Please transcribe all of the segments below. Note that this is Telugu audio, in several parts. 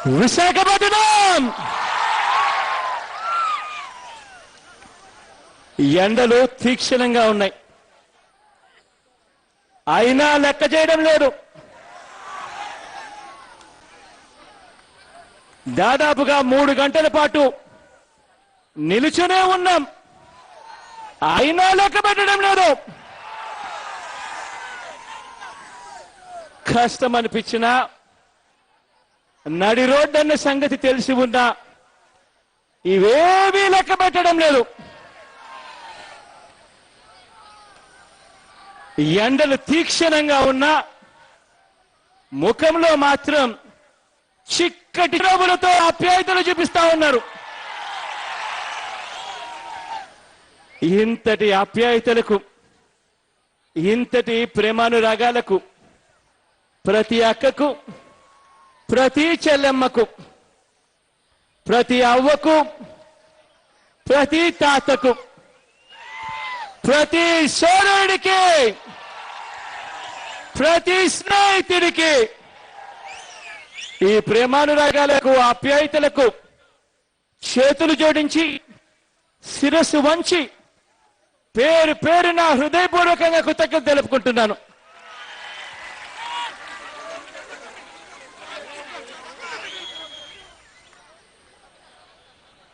విశాఖపట్నం ఎండలు తీక్షణంగా ఉన్నాయి. అయినా లెక్క చేయడం లేదు. దాదాపుగా 3 గంటల పాటు నిలుచునే ఉన్నాం. అయినా లెక్క పెట్టడం లేదు. కష్టం అనిపించినా, నడి రోడ్డు అన్న సంగతి తెలిసి ఉన్నా ఇవేమీ లెక్క పెట్టడం లేదు. ఎండలు తీక్షణంగా ఉన్నా ముఖంలో మాత్రం చిక్కటి నవ్వులతో ఆప్యాయతలు చూపిస్తా ఉన్నారు. ఇంతటి ఆప్యాయతలకు, ఇంతటి ప్రేమానురాగాలకు ప్రతి అక్కకు, ప్రతి చెల్లెమ్మకు, ప్రతి అవ్వకు, ప్రతి తాతకు, ప్రతి సోదరుడికి, ప్రతి స్నేహితుడికి ఈ ప్రేమానురాగాలకు, ఆప్యాయతలకు చేతులు జోడించి, శిరస్సు వంచి పేరు పేరున హృదయపూర్వకంగా కృతజ్ఞతలు తెలుపుకుంటున్నాను.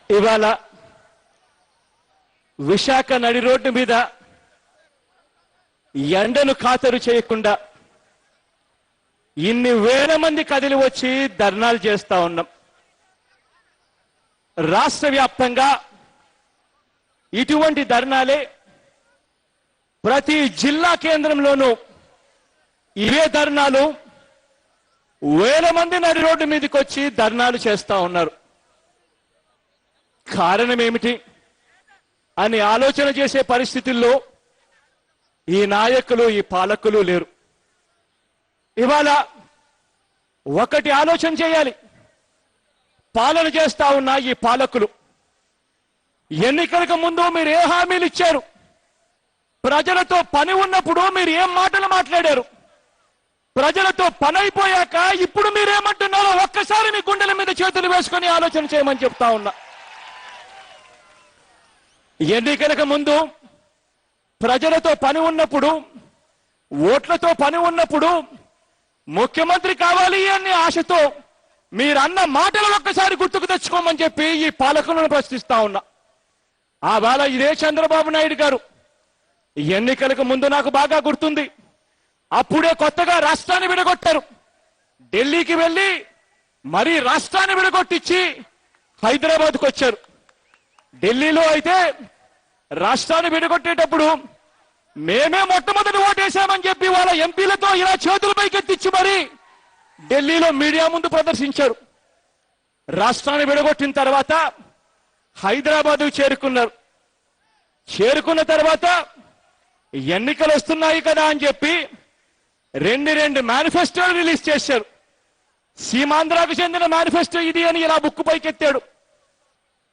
ఇవాళ విశాఖ నడి రోడ్డు మీద ఎండను ఖాతరు చేయకుండా ఇన్ని వేల మంది కదిలి వచ్చి ధర్నాలు చేస్తా ఉన్నాం. రాష్ట్ర వ్యాప్తంగా ఇటువంటి ధర్నాలే ప్రతి జిల్లా కేంద్రంలోనూ ఇవే ధర్నాలు వేల మంది నడి రోడ్డు మీదకి వచ్చి ధర్నాలు చేస్తా ఉన్నారు. కారణం ఏమిటి అని ఆలోచన చేసే పరిస్థితుల్లో ఈ నాయకులు, ఈ పాలకులు లేరు. ఇవాళ ఒకటి ఆలోచన చేయాలి. పాలన చేస్తా ఉన్న ఈ పాలకులు ఎన్నికలకు ముందు మీరు ఏ హామీలు ఇచ్చారు? ప్రజలతో పని ఉన్నప్పుడు మీరు ఏం మాటలు మాట్లాడారు? ప్రజలతో పని అయిపోయాక ఇప్పుడు మీరేమంటున్నారో ఒక్కసారి మీ గుండెల మీద చేతులు వేసుకొని ఆలోచన చేయమని చెప్తా ఉన్నా. ఎన్నికలకు ముందు ప్రజలతో పని ఉన్నప్పుడు, ఓట్లతో పని ఉన్నప్పుడు ముఖ్యమంత్రి కావాలి అనే ఆశతో మీరన్న మాటలు ఒక్కసారి గుర్తుకు తెచ్చుకోమని చెప్పి ఈ పాలకులను ప్రశ్నిస్తా ఉన్నా. ఆ వేళ ఇదే చంద్రబాబు నాయుడు గారు ఎన్నికలకు ముందు నాకు బాగా గుర్తుంది, అప్పుడే కొత్తగా రాష్ట్రాన్ని విడగొట్టారు. ఢిల్లీకి వెళ్ళి మరీ రాష్ట్రాన్ని విడగొట్టించి హైదరాబాద్కు వచ్చారు. ఢిల్లీలో అయితే రాష్ట్రాన్ని విడగొట్టేటప్పుడు మేమే మొట్టమొదటి ఓటేశామని చెప్పి వాళ్ళ ఎంపీలతో ఇలా చేతులు పైకెత్తిచ్చి మరి ఢిల్లీలో మీడియా ముందు ప్రదర్శించారు. రాష్ట్రాన్ని విడగొట్టిన తర్వాత హైదరాబాద్ చేరుకున్నారు. చేరుకున్న తర్వాత ఎన్నికలు వస్తున్నాయి కదా అని చెప్పి రెండు మేనిఫెస్టోలు రిలీజ్ చేశారు. సీమాంధ్రకు చెందిన మేనిఫెస్టో ఇది అని ఇలా బుక్ పైకెత్తాడు.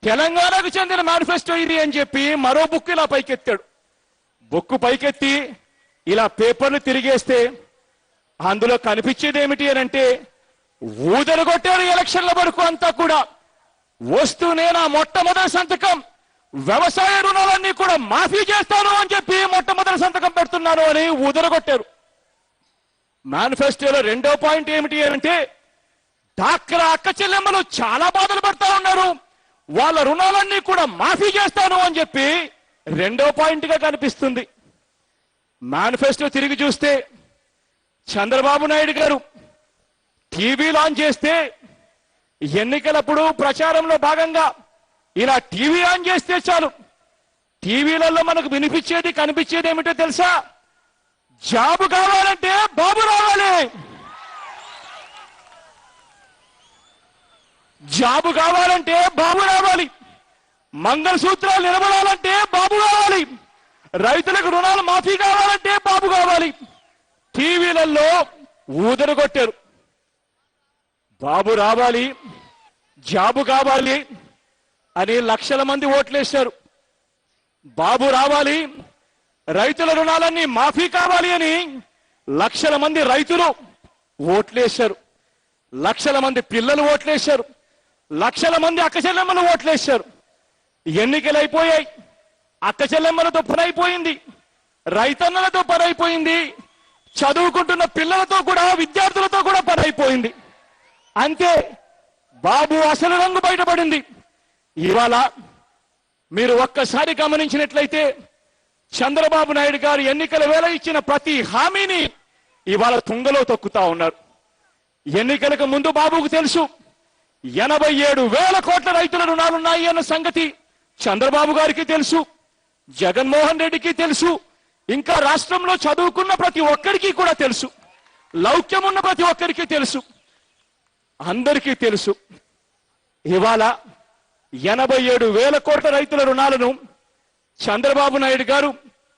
తెలంగాణకు చెందిన మేనిఫెస్టో ఇది అని చెప్పి మరో బుక్ ఇలా పైకెత్తాడు. బుక్ పైకెత్తి ఇలా పేపర్లు తిరిగేస్తే అందులో కనిపించేది ఏమిటి అని అంటే ఊదరగొట్టారు ఎలక్షన్ల వరకు అంతా కూడా. వస్తూనే నా మొట్టమొదటి సంతకం వ్యవసాయ రుణాలన్నీ కూడా మాఫీ చేస్తాను అని చెప్పి మొట్టమొదటి సంతకం పెడుతున్నాను అని ఊదరగొట్టారు. మేనిఫెస్టోలో రెండో పాయింట్ ఏమిటి అంటే డాక్రా అక్క చెల్లెమ్మలు చాలా బాధలు పడతా ఉన్నారు, వాళ్ళ రుణాలన్నీ కూడా మాఫీ చేస్తాను అని చెప్పి రెండో పాయింట్ గా కనిపిస్తుంది. మేనిఫెస్టో తిరిగి చూస్తే చంద్రబాబు నాయుడు గారు టీవీ లాంచ్ చేస్తే ఎన్నికలప్పుడు ప్రచారంలో భాగంగా ఇలా టీవీ ఆన్ చేస్తే చాలు టీవీలలో మనకు వినిపించేది, కనిపించేది ఏమిటో తెలుసా? జాబు కావాలంటే బాబు రావాలి, జాబు కావాలంటే బాబు రావాలి, మంగళసూత్రాలు నిలబడాలంటే బాబు కావాలి, రైతులకు రుణాలు మాఫీ కావాలంటే బాబు కావాలి. టీవీలలో ఊదరగొట్టారు. బాబు రావాలి, జాబు కావాలి అని లక్షల మంది ఓట్లేశారు. బాబు రావాలి, రైతుల రుణాలన్నీ మాఫీ కావాలి అని లక్షల మంది రైతులు ఓట్లేశారు. లక్షల మంది పిల్లలు ఓట్లేశారు, లక్షల మంది అక్క చెల్లెమ్మలు ఓట్లేశారు. ఎన్నికలు అయిపోయాయి, అక్క చెల్లెమ్మలతో పని అయిపోయింది, రైతన్నలతో పని అయిపోయింది, చదువుకుంటున్న పిల్లలతో కూడా విద్యార్థులతో కూడా పని అయిపోయింది. అంతే, బాబు అసలు రంగు బయటపడింది. ఇవాళ మీరు ఒక్కసారి గమనించినట్లయితే చంద్రబాబు నాయుడు గారు ఎన్నికల వేళ ఇచ్చిన ప్రతి హామీని ఇవాళ తుంగలో తొక్కుతా ఉన్నారు. ఎన్నికలకు ముందు బాబుకు తెలుసు 87,000 కోట్ల రైతుల రుణాలున్నాయి అన్న సంగతి చంద్రబాబు గారికి తెలుసు, జగన్మోహన్ రెడ్డికి తెలుసు, ఇంకా రాష్ట్రంలో చదువుకున్న ప్రతి ఒక్కరికి కూడా తెలుసు, లౌక్యం ఉన్న ప్రతి ఒక్కరికి తెలుసు, అందరికీ తెలుసు. ఇవాళ 87,000 కోట్ల రైతుల రుణాలను చంద్రబాబు నాయుడు గారు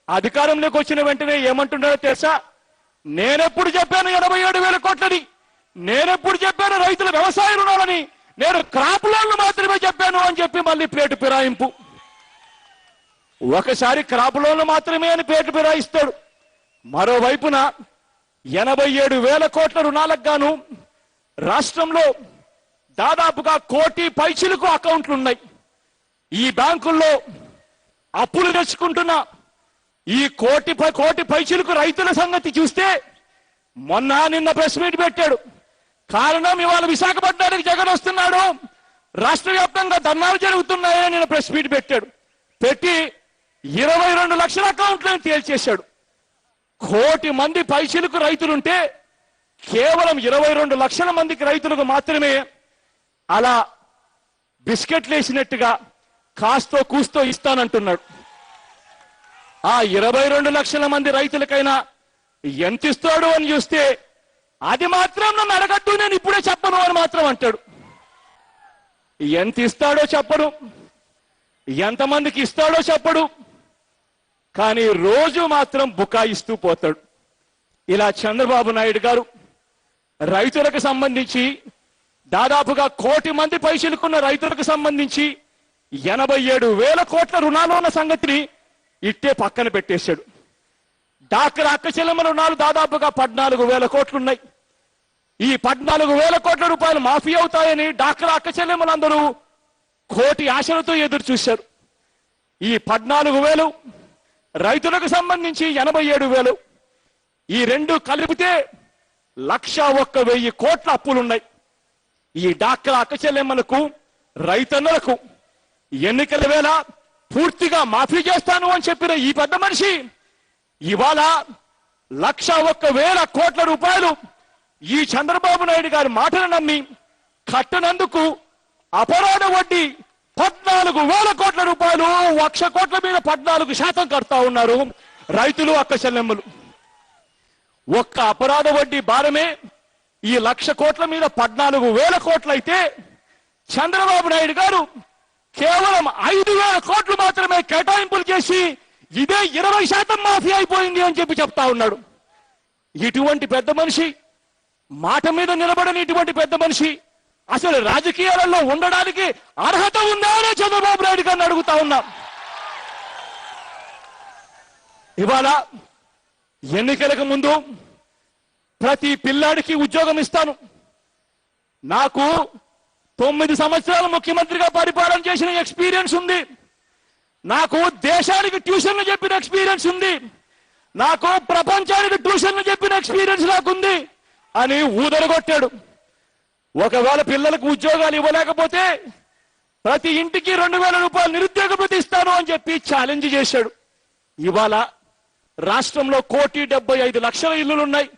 అధికారంలోకి వచ్చిన వెంటనే ఏమంటున్నారో తెలుసా? నేనెప్పుడు చెప్పాను 87,000 కోట్లని, నేనెప్పుడు చెప్పాను రైతుల వ్యవసాయ రుణాలని, నేను క్రాప్ లోన్లు మాత్రమే చెప్పాను అని చెప్పి మళ్ళీ ప్లేటు ఫిరాయింపు. ఒకసారి క్రాప్ లోన్లు మాత్రమే అని ప్లేటు ఫిరాయిస్తాడు, మరోవైపున 87,000 కోట్ల రుణాలకు గాను రాష్ట్రంలో దాదాపుగా 1 కోటి పైచిలకు అకౌంట్లు ఉన్నాయి. ఈ బ్యాంకుల్లో అప్పులు తెచ్చుకుంటున్న ఈ కోటి పైచిలకు రైతుల సంగతి చూస్తే నిన్న ప్రెస్ మీట్ పెట్టాడు. కారణం ఇవాళ విశాఖపట్నానికి జగన్ వస్తున్నాడు, రాష్ట్ర వ్యాప్తంగా ధర్నాలు జరుగుతున్నాయని నిన్న ప్రెస్ మీట్ పెట్టాడు. పెట్టి 22 లక్షల అకౌంట్లను తేల్చేశాడు. 1 కోటి మంది పైచిలకు రైతులుంటే కేవలం 22 లక్షల మందికి రైతులకు మాత్రమే అలా బిస్కెట్లు వేసినట్టుగా కాస్తో కూస్తో ఇస్తానంటున్నాడు. ఆ 22 లక్షల మంది రైతులకైనా ఎంత ఇస్తాడు అని చూస్తే అది మాత్రం నన్ను అడగట్టు, నేను ఇప్పుడే చెప్పను అని మాత్రం అంటాడు. ఎంత ఇస్తాడో చెప్పడు, ఎంతమందికి ఇస్తాడో చెప్పడు, కానీ రోజు మాత్రం బుకాయిస్తూ పోతాడు. ఇలా చంద్రబాబు నాయుడు గారు రైతులకు సంబంధించి దాదాపుగా 1 కోటి మంది పైసలుకున్న రైతులకు సంబంధించి 87,000 కోట్ల రుణాలు ఉన్న సంగతిని ఇట్టే పక్కన పెట్టేశాడు. డాక్రా అక్క చెల్లెమ్మల రుణాలు దాదాపుగా 14,000 కోట్లున్నాయి. ఈ 14,000 కోట్ల రూపాయలు మాఫీ అవుతాయని డాక్రా అక్క చెల్లెమ్మలందరూ 1 కోటి ఆశలతో ఎదురు చూశారు. ఈ 14,000 రైతులకు సంబంధించి 87,000, ఈ రెండు కలిపితే 101,000 కోట్ల అప్పులున్నాయి. ఈ డాక్రా అక్క చెల్లెమ్మలకు రైతన్నలకు ఎన్నికల వేళ పూర్తిగా మాఫీ చేస్తాను అని చెప్పిన ఈ పెద్ద మనిషి ఇవాళ 101,000 కోట్ల రూపాయలు ఈ చంద్రబాబు నాయుడు గారి మాటను నమ్మి కట్టనందుకు అపరాధ వడ్డీ 14,000 కోట్ల రూపాయలు, 1,00,000 కోట్ల మీద 14% కడతా ఉన్నారు రైతులు అక్క చెల్లెమ్మలు. ఒక్క అపరాధ వడ్డీ భారమే ఈ 1,00,000 కోట్ల మీద 14,000 కోట్లు అయితే చంద్రబాబు నాయుడు గారు కేవలం 5,000 కోట్లు మాత్రమే కేటాయింపులు చేసి ఇదే 20% మాఫీ అయిపోయింది అని చెప్పి చెప్తా ఉన్నాడు. ఇటువంటి పెద్ద మనిషి, మాట మీద నిలబడని ఇటువంటి పెద్ద మనిషి అసలు రాజకీయాలలో ఉండడానికి అర్హత ఉందా అని చంద్రబాబు నాయుడు గారిని అడుగుతా ఉన్నాం. ఇవాళ ఎన్నికలకు ముందు ప్రతి పిల్లాడికి ఉద్యోగం ఇస్తాను, నాకు 9 సంవత్సరాలు ముఖ్యమంత్రిగా పరిపాలన చేసిన ఎక్స్పీరియన్స్ ఉంది, నాకు దేశానికి ట్యూషన్లు చెప్పిన ఎక్స్పీరియన్స్ ఉంది, నాకు ప్రపంచానికి ట్యూషన్లు చెప్పిన ఎక్స్పీరియన్స్ నాకుంది అని ఊదరగొట్టాడు. ఒకవేళ పిల్లలకు ఉద్యోగాలు ఇవ్వలేకపోతే ప్రతి ఇంటికి 2,000 రూపాయలు నిరుద్యోగ భృతి ఇస్తాను అని చెప్పి ఛాలెంజ్ చేశాడు. ఇవాళ రాష్ట్రంలో 1,75,00,000 ఇళ్లులున్నాయి.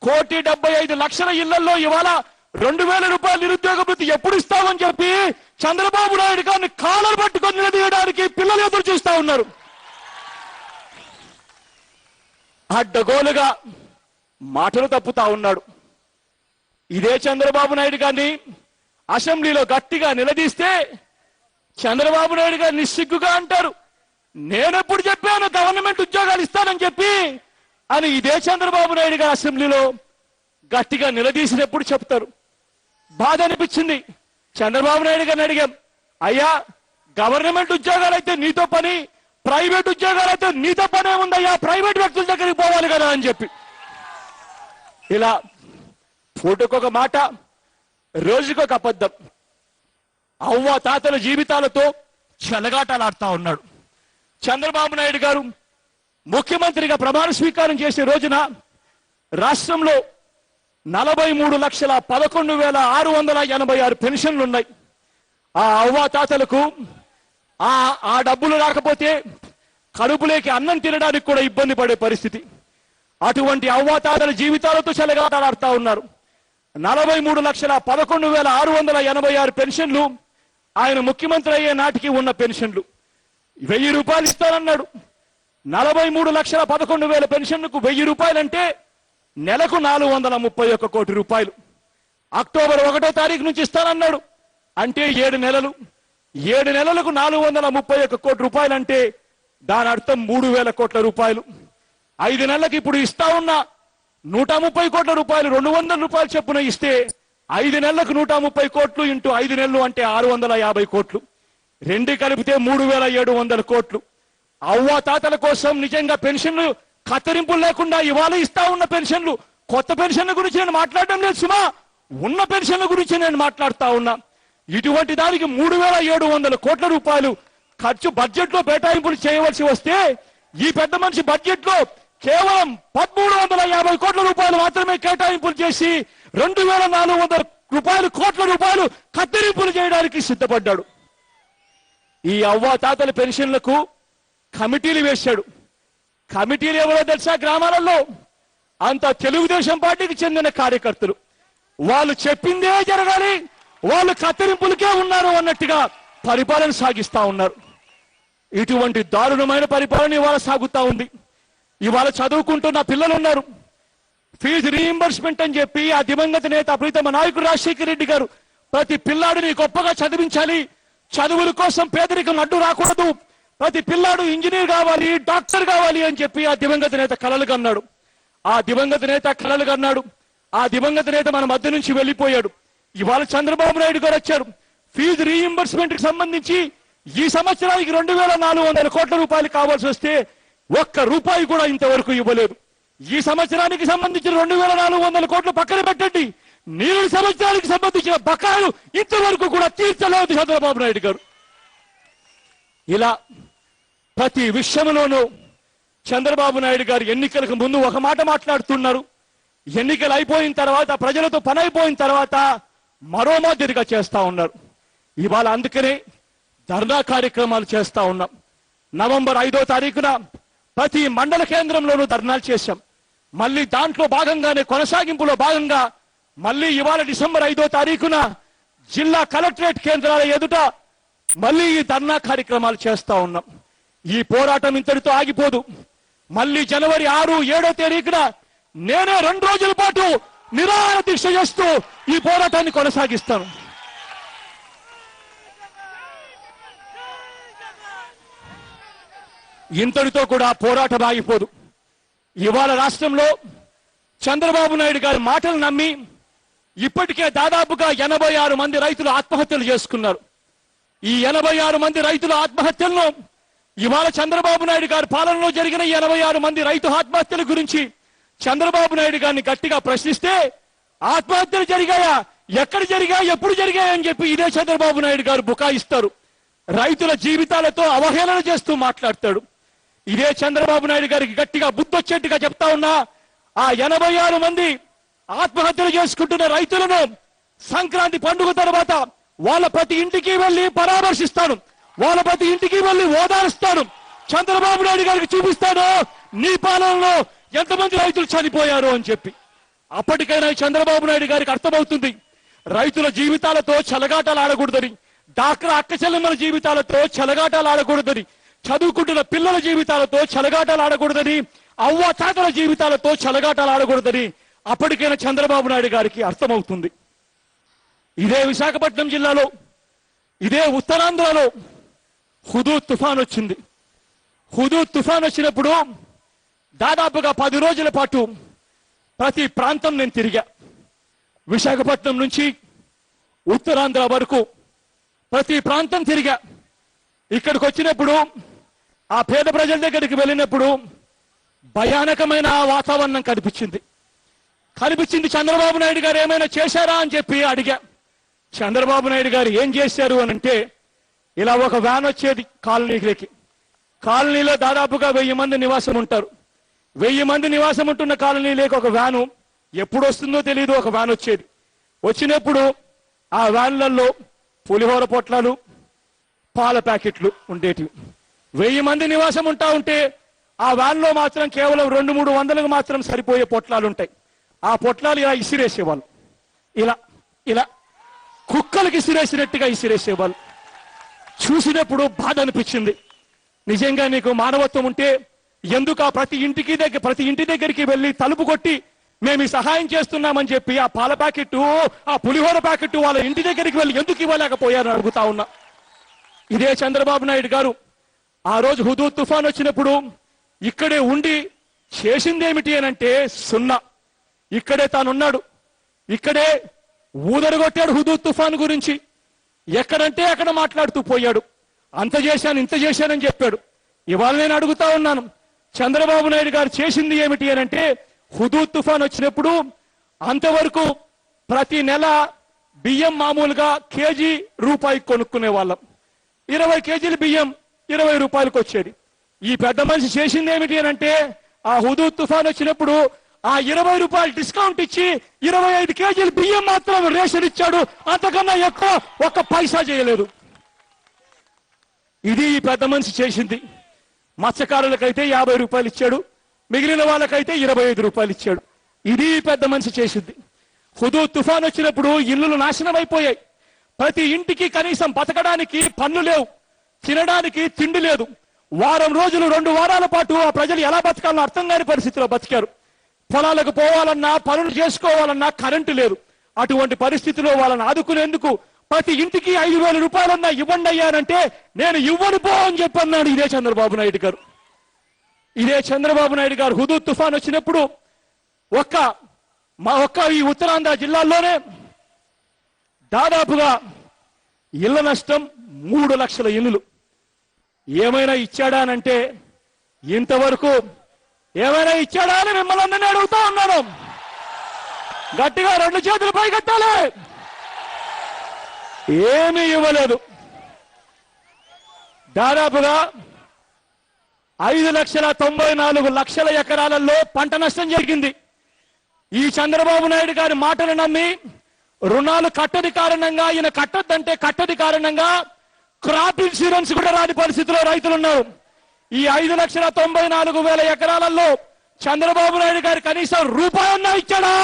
1,75,00,000 ఇళ్లలో ఇవాళ 2,000 రూపాయలు నిరుద్యోగ భృతి ఎప్పుడు ఇస్తామని చెప్పి చంద్రబాబు నాయుడు గారిని కాలర్ పట్టుకొని నిలదీయడానికి పిల్లలు ఎదురు చూస్తా ఉన్నారు. అడ్డగోలుగా మాటలు తప్పుతా ఉన్నాడు. ఇదే చంద్రబాబు నాయుడు గారిని అసెంబ్లీలో గట్టిగా నిలదీస్తే చంద్రబాబు నాయుడు గారు నిస్సిగ్గుగా అంటారు, నేనెప్పుడు చెప్పాను గవర్నమెంట్ ఉద్యోగాలు ఇస్తానని చెప్పి అని ఇదే చంద్రబాబు నాయుడు గారు అసెంబ్లీలో గట్టిగా నిలదీసినప్పుడు చెప్తారు. బాధ అనిపించింది. చంద్రబాబు నాయుడు గారిని అడిగాం, అయ్యా గవర్నమెంట్ ఉద్యోగాలు అయితే నీతో పని, ప్రైవేట్ ఉద్యోగాలు అయితే నీతో పనే ఉందయ్యా, ప్రైవేట్ వ్యక్తుల దగ్గరికి పోవాలి కదా అని చెప్పి ఇలా ఫోటోకొక మాట, రోజుకొక అబద్ధం. అవ్వ తాతల జీవితాలతో చెలగాటలాడుతా ఉన్నాడు. చంద్రబాబు నాయుడు గారు ముఖ్యమంత్రిగా ప్రమాణ స్వీకారం చేసే రోజున రాష్ట్రంలో 43,11,686 పెన్షన్లు ఉన్నాయి. ఆ అవ్వ తాతలకు ఆ డబ్బులు రాకపోతే కడుపులేకి అన్నం తినడానికి కూడా ఇబ్బంది పడే పరిస్థితి. అటువంటి అవ్వాతాతల జీవితాలతో చెలగాటలాడుతా ఉన్నారు. 43,11,686 పెన్షన్లు ఆయన ముఖ్యమంత్రి అయ్యే నాటికి ఉన్న పెన్షన్లు. 1000 రూపాయలు ఇస్తానన్నాడు. 43,11,000 పెన్షన్లకు 1000 రూపాయలంటే నెలకు 431 కోటి రూపాయలు. అక్టోబర్ 1వ తారీఖు నుంచి ఇస్తానన్నాడు. అంటే 7 నెలలు. 7 నెలలకు 431 కోటి రూపాయలు అంటే దాని అర్థం 3,000 కోట్ల రూపాయలు. 5 నెలలకు ఇప్పుడు ఇస్తా ఉన్న 130 కోట్ల రూపాయలు 200 రూపాయలు చొప్పున ఇస్తే 5 నెలలకు 130 కోట్లు ఇంటూ 5 నెలలు అంటే 650 కోట్లు. రెండు కలిపితే 3,700 కోట్లు. అవ్వ తాతల కోసం నిజంగా పెన్షన్లు కత్తిరింపులు లేకుండా ఇవాళ ఇస్తా ఉన్న పెన్షన్లు, కొత్త పెన్షన్ల గురించి నేను మాట్లాడడం లేదు సుమా, ఉన్న పెన్షన్ల గురించి నేను మాట్లాడుతా ఉన్నా. ఇటువంటి దానికి 3,700 కోట్ల రూపాయలు ఖర్చు బడ్జెట్ లో కేటాయింపులు చేయవలసి వస్తే ఈ పెద్ద మనిషి బడ్జెట్ లో కేవలం 1,350 కోట్ల రూపాయలు మాత్రమే కేటాయింపులు చేసి 2,400 కోట్ల రూపాయలు కత్తిరింపులు చేయడానికి సిద్ధపడ్డాడు. ఈ అవ్వ తాతల పెన్షన్లకు కమిటీలు వేశాడు. కమిటీలు ఎవరో తెలుసా? గ్రామాలలో అంత తెలుగుదేశం పార్టీకి చెందిన కార్యకర్తలు. వాళ్ళు చెప్పిందే జరగాలి, వాళ్ళు కత్తిరింపులకే ఉన్నారు అన్నట్టుగా పరిపాలన సాగిస్తా ఉన్నారు. ఇటువంటి దారుణమైన పరిపాలన ఇవాళ సాగుతా ఉంది. ఇవాళ చదువుకుంటున్న పిల్లలు ఉన్నారు. ఫీజు రీయింబర్స్మెంట్ అని చెప్పి ఆ దివంగత నేత ప్రీతమ నాయకుడు రాజశేఖర రెడ్డి గారు ప్రతి పిల్లాడిని గొప్పగా చదివించాలి, చదువుల కోసం పేదరికం అడ్డు రాకూడదు, ప్రతి పిల్లాడు ఇంజనీర్ కావాలి, డాక్టర్ కావాలి అని చెప్పి ఆ దివంగత నేత కలలు కన్నాడు. ఆ దివంగత నేత కలలు కన్నాడు. ఆ దివంగత నేత మన మధ్య నుంచి వెళ్ళిపోయాడు. ఇవాళ చంద్రబాబు నాయుడు గారు వచ్చారు. ఫీజు రీయింబర్స్మెంట్ కి సంబంధించి ఈ సంవత్సరానికి 2,400 కోట్ల రూపాయలు కావాల్సి వస్తే ఒక్క రూపాయి కూడా ఇంతవరకు ఇవ్వలేదు. ఈ సంవత్సరానికి సంబంధించిన 2,400 కోట్లు పక్కన పెట్టండి, నీరు సంవత్సరానికి సంబంధించిన బకాయిలు ఇంతవరకు కూడా తీర్చలేదు చంద్రబాబు నాయుడు గారు. ఇలా ప్రతి విషయంలోనూ చంద్రబాబు నాయుడు గారు ఎన్నికలకు ముందు ఒక మాట మాట్లాడుతున్నారు, ఎన్నికలు అయిపోయిన తర్వాత ప్రజలతో పని అయిపోయిన తర్వాత మరో మాదిరిగా చేస్తా ఉన్నారు. ఇవాళ అందుకనే ధర్నా కార్యక్రమాలు చేస్తా ఉన్నాం. నవంబర్ 5వ తారీఖున ప్రతి మండల కేంద్రంలోనూ ధర్నాలు చేశాం. మళ్ళీ దాంట్లో భాగంగానే కొనసాగింపులో భాగంగా మళ్ళీ ఇవాళ డిసెంబర్ 5వ తారీఖున జిల్లా కలెక్టరేట్ కేంద్రాల ఎదుట మళ్ళీ ఈ ధర్నా కార్యక్రమాలు చేస్తా ఉన్నాం. ఈ పోరాటం ఇంతటితో ఆగిపోదు. మళ్ళీ జనవరి 6, 7వ తారీఖున నేనే 2 రోజుల పాటు నిరాహార దీక్ష చేస్తూ ఈ పోరాటాన్ని కొనసాగిస్తాను. ఇంతటితో కూడా పోరాటం ఆగిపోదు. ఇవాళ రాష్ట్రంలో చంద్రబాబు నాయుడు గారి మాటలు నమ్మి ఇప్పటికే దాదాపుగా 86 మంది రైతులు ఆత్మహత్యలు చేసుకున్నారు. ఈ 86 మంది రైతుల ఆత్మహత్యలను ఇవాళ చంద్రబాబు నాయుడు గారి పాలనలో జరిగిన 86 మంది రైతు ఆత్మహత్యల గురించి చంద్రబాబు నాయుడు గారిని గట్టిగా ప్రశ్నిస్తే ఆత్మహత్యలు జరిగాయా, ఎక్కడ జరిగాయి, ఎప్పుడు జరిగాయని చెప్పి ఇదే చంద్రబాబు నాయుడు గారు బుకాయిస్తారు. రైతుల జీవితాలతో అవహేళన చేస్తూ మాట్లాడతాడు. ఇదే చంద్రబాబు నాయుడు గారికి గట్టిగా బుద్ధొచ్చేట్టుగా చెప్తా ఉన్నా ఆ 86 మంది ఆత్మహత్యలు చేసుకుంటున్న రైతులను సంక్రాంతి పండుగ తర్వాత వాళ్ళ ప్రతి ఇంటికి వెళ్ళి పరామర్శిస్తాను, వాళ్ళ ప్రతి ఇంటికి వెళ్ళి ఓదారుస్తాను, చంద్రబాబు నాయుడు గారికి చూపిస్తాను నీ పాలనలో ఎంతమంది రైతులు చనిపోయారు అని చెప్పి. అప్పటికైనా చంద్రబాబు నాయుడు గారికి అర్థమవుతుంది రైతుల జీవితాలతో చెలగాటాలు ఆడకూడదని, డాక్టర్ అక్క చెల్లెమ్మల జీవితాలతో చెలగాటాలు ఆడకూడదని, చదువుకుంటున్న పిల్లల జీవితాలతో చెలగాటాలు ఆడకూడదని, అవ్వ తాతల జీవితాలతో చెలగాటాలు ఆడకూడదని అప్పటికైనా చంద్రబాబు నాయుడు గారికి అర్థమవుతుంది. ఇదే విశాఖపట్నం జిల్లాలో, ఇదే ఉత్తరాంధ్రలో హుదూద్ తుఫాన్ వచ్చింది. హుదూద్ తుఫాన్ వచ్చినప్పుడు దాదాపుగా 10 రోజుల పాటు ప్రతి ప్రాంతం నేను తిరిగా. విశాఖపట్నం నుంచి ఉత్తరాంధ్ర వరకు ప్రతి ప్రాంతం తిరిగా. ఇక్కడికి వచ్చినప్పుడు ఆ పేద ప్రజల దగ్గరికి వెళ్ళినప్పుడు భయానకమైన వాతావరణం కనిపించింది. చంద్రబాబు నాయుడు గారు ఏమైనా చేశారా అని చెప్పి అడిగా. చంద్రబాబు నాయుడు గారు ఏం చేశారు అని అంటే, ఇలా ఒక వ్యాన్ వచ్చేది కాలనీకి. కాలనీలో దాదాపుగా 1000 మంది నివాసం ఉంటారు. 1000 మంది నివాసం ఉంటున్న కాలనీలోకి ఒక వ్యాను ఎప్పుడు వస్తుందో తెలియదు, ఒక వ్యాన్ వచ్చేది. వచ్చినప్పుడు ఆ వ్యాన్లలో పులిహోర పొట్లాలు, పాల ప్యాకెట్లు ఉండేటివి. 1000 మంది నివాసం ఉంటా ఉంటే ఆ వ్యాన్లో మాత్రం కేవలం 200-300 వందలకు మాత్రం సరిపోయే పొట్లాలు ఉంటాయి. ఆ పొట్లాలు ఇలా ఇసిరేసేవాళ్ళు, ఇలా ఇలా కుక్కలకి ఇసిరేసినట్టుగా ఇసిరేసేవాళ్ళు. చూసినప్పుడు బాధ అనిపించింది. నిజంగా నీకు మానవత్వం ఉంటే ఎందుకు ఆ ప్రతి ఇంటి దగ్గరికి వెళ్ళి తలుపు కొట్టి మేము ఈ సహాయం చేస్తున్నామని చెప్పి ఆ పాల ప్యాకెట్, ఆ పులిహోర ప్యాకెట్ వాళ్ళ ఇంటి దగ్గరికి వెళ్ళి ఎందుకు ఇవ్వలేకపోయారని అడుగుతా ఉన్నా. ఇదే చంద్రబాబు నాయుడు గారు ఆ రోజు హుదూద్ తుఫాన్ వచ్చినప్పుడు ఇక్కడే ఉండి చేసిందేమిటి అని అంటే సున్నా. ఇక్కడే తానున్నాడు, ఇక్కడే ఊదరగొట్టాడు హుదూద్ తుఫాన్ గురించి. ఎక్కడంటే అక్కడ మాట్లాడుతూ పోయాడు. అంత చేశాను ఇంత చేశానని చెప్పాడు. ఇవాళ నేను అడుగుతా ఉన్నాను, చంద్రబాబు నాయుడు గారు చేసింది ఏమిటి అని అంటే, హుదూద్ తుఫాన్ వచ్చినప్పుడు అంతవరకు ప్రతి నెల బియ్యం మామూలుగా కేజీ రూపాయికి కొనుక్కునే వాళ్ళం. 20 కేజీల బియ్యం 20 రూపాయలకు వచ్చేది. ఈ పెద్ద మనిషి చేసింది ఏమిటి అని అంటే, ఆ హుదూద్ తుఫాన్ వచ్చినప్పుడు ఆ 20 రూపాయలు డిస్కౌంట్ ఇచ్చి 25 కేజీల బియ్యం మాత్రం రేషన్ ఇచ్చాడు. అంతకన్నా ఎక్కువ ఒక్క పైసా చేయలేదు. ఇది ఈ పెద్ద మనిషి చేసింది. మత్స్యకారులకైతే 50 రూపాయలు ఇచ్చాడు, మిగిలిన వాళ్ళకైతే 25 రూపాయలు ఇచ్చాడు. ఇది పెద్ద మనిషి చేసింది. హుదూద్ తుఫాన్ వచ్చినప్పుడు ఇల్లులు నాశనం అయిపోయాయి. ప్రతి ఇంటికి కనీసం బతకడానికి పన్ను లేవు, తినడానికి తిండి లేదు. వారం రోజులు 2 వారాల పాటు ఆ ప్రజలు ఎలా బతకాలో అర్థం కాని పరిస్థితిలో బతికారు. పొలాలకు పోవాలన్నా, పనులు చేసుకోవాలన్నా కరెంటు లేదు. అటువంటి పరిస్థితిలో వాళ్ళని ఆదుకునేందుకు ప్రతి ఇంటికి 5,000 రూపాయలన్నా ఇవ్వండి అయ్యానంటే నేను ఇవ్వను పో అని చెప్పన్నాడు ఇదే చంద్రబాబు నాయుడు గారు. ఇదే చంద్రబాబు నాయుడు గారు హుదూద్ తుఫాన్ వచ్చినప్పుడు ఒక్క ఈ ఉత్తరాంధ్ర జిల్లాల్లోనే దాదాపుగా ఇళ్ల నష్టం 3 లక్షల ఇల్లులు. ఏమైనా ఇచ్చాడా అనంటే, ఇంతవరకు ఏమైనా ఇచ్చాడా అని మిమ్మల్ని అందరినీ అడుగుతా ఉన్నాను. గట్టిగా 2 చేతులు పైకెత్తాలి. ఏమీ ఇవ్వలేదు. దాదాపుగా 5,94,00,000 ఎకరాలలో పంట నష్టం జరిగింది. ఈ చంద్రబాబు నాయుడు గారి మాటలు నమ్మి రుణాలు కట్టడి కారణంగా, ఈయన కట్టద్దంటే కట్టడి కారణంగా క్రాప్ ఇన్సూరెన్స్ కూడా రాని పరిస్థితిలో రైతులు ఉన్నారు. ఈ 5,94,00,000 ఎకరాలలో చంద్రబాబు నాయుడు గారు కనీసం రూపాయన్నా ఇచ్చాడా?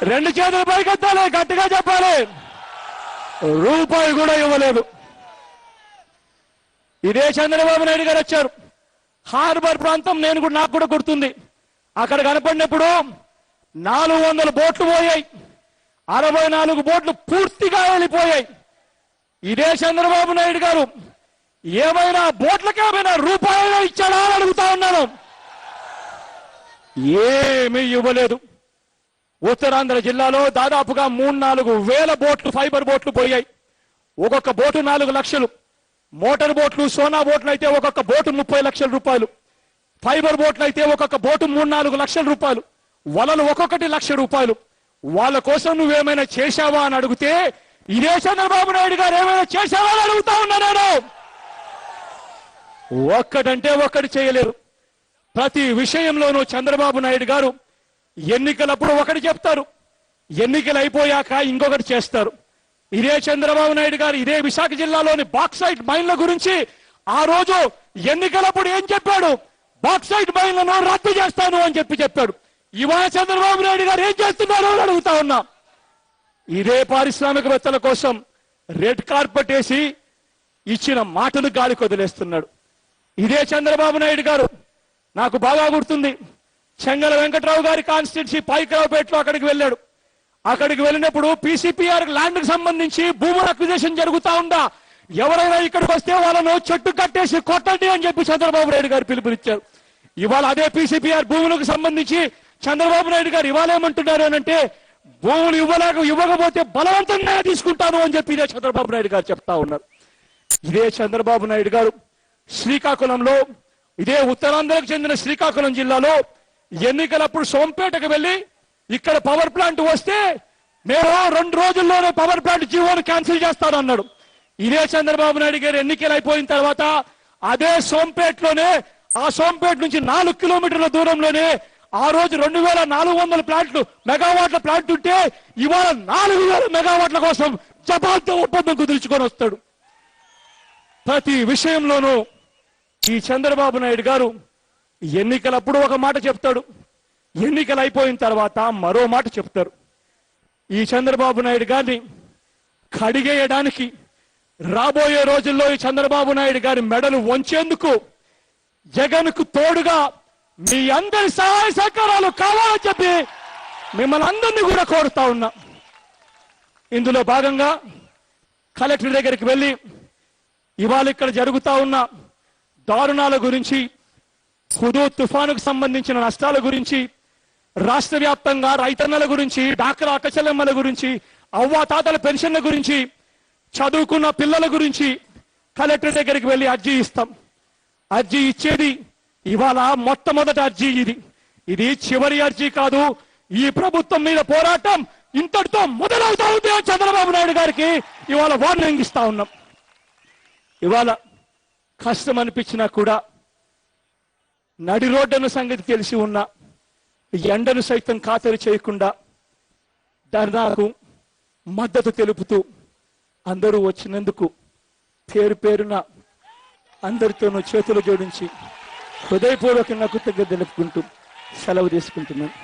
2 చేతులు పైకెత్తాలి, గట్టిగా చెప్పాలి. రూపాయి కూడా ఇవ్వలేదు. ఇదే చంద్రబాబు నాయుడు గారు వచ్చారు. హార్బర్ ప్రాంతం నాకు కూడా గుర్తుంది. అక్కడ కనపడినప్పుడు 400 బోట్లు పోయాయి, 64 బోట్లు పూర్తిగా వెళ్ళిపోయాయి. ఇదే చంద్రబాబు నాయుడు గారు ఏమైనా బోట్లకి ఏమైనా రూపాయలు ఇచ్చాడా అని అడుగుతా ఉన్నాను. ఏమీ ఇవ్వలేదు. ఉత్తరాంధ్ర జిల్లాలో దాదాపుగా 3-4 వేల బోట్లు, ఫైబర్ బోట్లు పోయాయి. ఒక్కొక్క బోటు 4 లక్షలు. మోటార్ బోట్లు, సోనా బోట్లు అయితే ఒక్కొక్క బోటు 30 లక్షల రూపాయలు. ఫైబర్ బోట్లు అయితే ఒక్కొక్క బోటు 3-4 లక్షల రూపాయలు. వలలు ఒక్కొక్కటి 1,00,000 రూపాయలు. వాళ్ళ కోసం నువ్వేమైనా చేశావా అని అడిగితే, ఇదే చంద్రబాబు నాయుడు గారు ఏమైనా చేశావా అని అడుగుతా ఉన్నా నేను. ఒక్కటంటే ఒక్కటి చేయలేరు. ప్రతి విషయంలోనూ చంద్రబాబు నాయుడు గారు ఎన్నికలప్పుడు ఒకటి చెప్తారు, ఎన్నికలు అయిపోయాక ఇంకొకటి చేస్తారు. ఇదే చంద్రబాబు నాయుడు గారు ఇదే విశాఖ జిల్లాలోని బాక్సైట్ మైన్ల గురించి ఆ రోజు ఎన్నికలప్పుడు ఏం చెప్పాడు? బాక్సైట్ మైన్లను రద్దు చేస్తాను అని చెప్పాడు. ఇవాళ చంద్రబాబు నాయుడు గారు ఏం చేస్తున్నారు అని అడుగుతా ఉన్నా. ఇదే పారిశ్రామికవేత్తల కోసం రెడ్ కార్పెట్ వేసి ఇచ్చిన మాటను గాలికి వదిలేస్తున్నాడు. ఇదే చంద్రబాబు నాయుడు గారు నాకు బాగా గుర్తుంది. చెంగల వెంకట్రావు గారి కాన్స్టిట్యూన్సీ పైకరావుపేటలో అక్కడికి వెళ్ళాడు. అక్కడికి వెళ్ళినప్పుడు పీసీపీఆర్ ల్యాండ్ కు సంబంధించి భూముల అక్విజిషన్ జరుగుతా ఉందా, ఎవరైనా ఇక్కడికి వస్తే వాళ్ళను చెట్టు కట్టేసి కొట్టండి అని చెప్పి చంద్రబాబు నాయుడు గారు పిలుపునిచ్చారు. ఇవాళ అదే పీసీపీఆర్ భూములకు సంబంధించి చంద్రబాబు నాయుడు గారు ఇవాళ ఏమంటున్నారు అంటే, భూములు ఇవ్వకపోతే బలవంతంగా తీసుకుంటాను అని చెప్పి ఇదే చంద్రబాబు నాయుడు గారు చెప్తా ఉన్నారు. ఇదే చంద్రబాబు నాయుడు గారు శ్రీకాకుళంలో, ఇదే ఉత్తరాంధ్రకు చెందిన శ్రీకాకుళం జిల్లాలో ఎన్నికలప్పుడు సోంపేటకు వెళ్ళి ఇక్కడ పవర్ ప్లాంట్ వస్తే నేను 2 రోజుల్లోనే పవర్ ప్లాంట్ జీవోను క్యాన్సిల్ చేస్తానన్నాడు. ఇదే చంద్రబాబు నాయుడు గారు ఎన్నికలు అయిపోయిన తర్వాత అదే సోంపేటలోనే, ఆ సోంపేట నుంచి 4 కిలోమీటర్ల దూరంలోనే ఆ రోజు 2400 ప్లాంట్లు మెగావాట్ల ప్లాంట్ ఉంటే ఇవాళ 4000 మెగావాట్ల కోసం జపాన్తో ఒప్పందం కుదుర్చుకొని వస్తాడు. ప్రతి విషయంలోనూ ఈ చంద్రబాబు నాయుడు గారు ఎన్నికలప్పుడు ఒక మాట చెప్తాడు, ఎన్నికలు అయిపోయిన తర్వాత మరో మాట చెప్తారు. ఈ చంద్రబాబు నాయుడు గారిని కడిగేయడానికి రాబోయే రోజుల్లో ఈ చంద్రబాబు నాయుడు గారి మెడలు వంచేందుకు జగన్కు తోడుగా మీ అందరి సహాయ సహకారాలు కావాలని చెప్పి మిమ్మల్ని అందరినీ కూడా కోరుతా ఉన్నా. ఇందులో భాగంగా కలెక్టర్ దగ్గరికి వెళ్ళి ఇవాళ ఇక్కడ జరుగుతా ఉన్న దారుణాల గురించి, హుదూద్ తుఫానుకు సంబంధించిన నష్టాల గురించి, రాష్ట్ర వ్యాప్తంగా రైతన్నల గురించి, డాక్రా అక్కచెల్లెమ్మల గురించి, అవ్వాతాతల పెన్షన్ల గురించి, చదువుకున్న పిల్లల గురించి కలెక్టర్ దగ్గరికి వెళ్ళి అర్జీ ఇస్తాం. అర్జీ ఇచ్చేది ఇవాళ మొట్టమొదటి అర్జీ. ఇది చివరి అర్జీ కాదు. ఈ ప్రభుత్వం మీద పోరాటం ఇంతటితో మొదలవుతా ఉంది. చంద్రబాబు నాయుడు గారికి ఇవాళ వార్నింగ్ ఇస్తా ఉన్నాం. ఇవాళ కష్టం అనిపించినా కూడా నడి రోడ్డున సంగతి తెలిసి ఉన్న ఎండను సైతం ఖాతరు చేయకుండా ధర్నాకు మద్దతు తెలుపుతూ అందరూ వచ్చినందుకు పేరు పేరున అందరితోనూ చేతులు జోడించి హృదయపూర్వకంగా కృతజ్ఞతలు తెలుపుకుంటూ సెలవు తీసుకుంటున్నాను.